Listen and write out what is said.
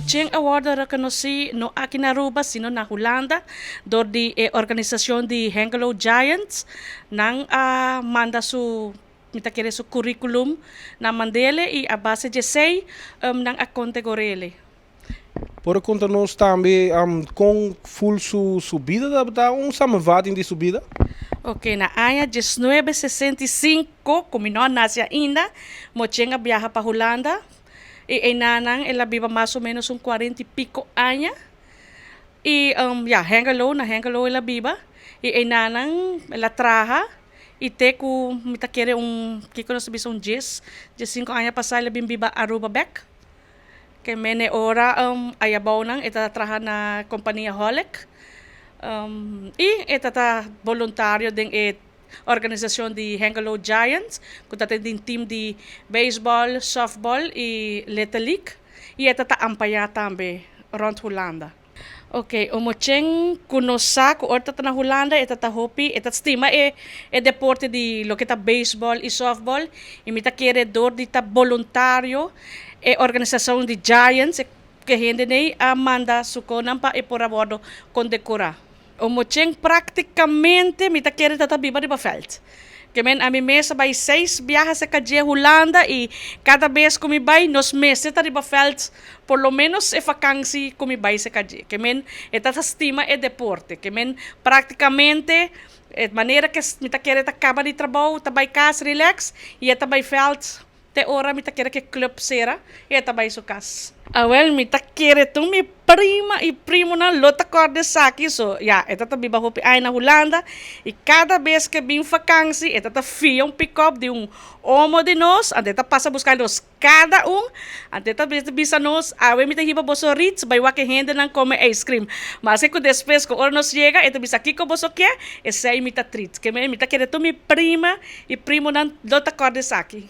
Chen Award reconocido no aqui na Aruba, sino na Holanda, door die organisação de Hengelo Giants, nang manda su mita kere su curriculum na mandele e a base de sei nang a contegorele. Por conta-nos também com full subida da samenvatting de subida? Ok, na ano 1965, como não nasce ainda, mo Chen viaja para Holanda. E nanang ela viva mais ou menos 40 e pico anos. E Hengelo ela viva. E nanang ela traja. E te ku mita kere que nós sabemos 5 anos passar ela bim viva Aruba back. Que mene ora ayabaw nang ita traja na companhia Holek. E ita voluntário din organização de Hengelo Giants, que tem time de beisebol, softball e Little League. E esta ampaya também, rond Holanda. Ok, o mocheng kunosa ko orta na Holanda, esta hopi, esta estima deporte de lo que tá beisebol e softball, e mita queredor de voluntário organização de Giants, que gente nem manda sukonan pa por abordo condecorar. O mocheng praticamente mita querer tata biba de bafelt. Que men a mi mesa vai 6 viajes a cada Holanda e cada vez que me vai nos meses tá de bafelt por lo menos vacancy que me vai se cada. Que men esta estima deporte. Que men praticamente maneira que mita querer acaba de trabalho, tá vai casa relax e esta vai felt te ora mita querer que club sera e esta vai su casa. Mita querer tu mi prima e primo na lota corda saki. So, esta biba hopi ay na Holanda. E cada vez que vim vacancy, esta fia pick-up de homo de nós. Ante passa buscar nós cada Ante bisa nós, mita hiba boso ritz, bay wake hende nang come ice cream. Mas que después que nos chega, bisa kiko boso que, essa mita treat. Que mita querer tu mi prima e primo na lota corda saki.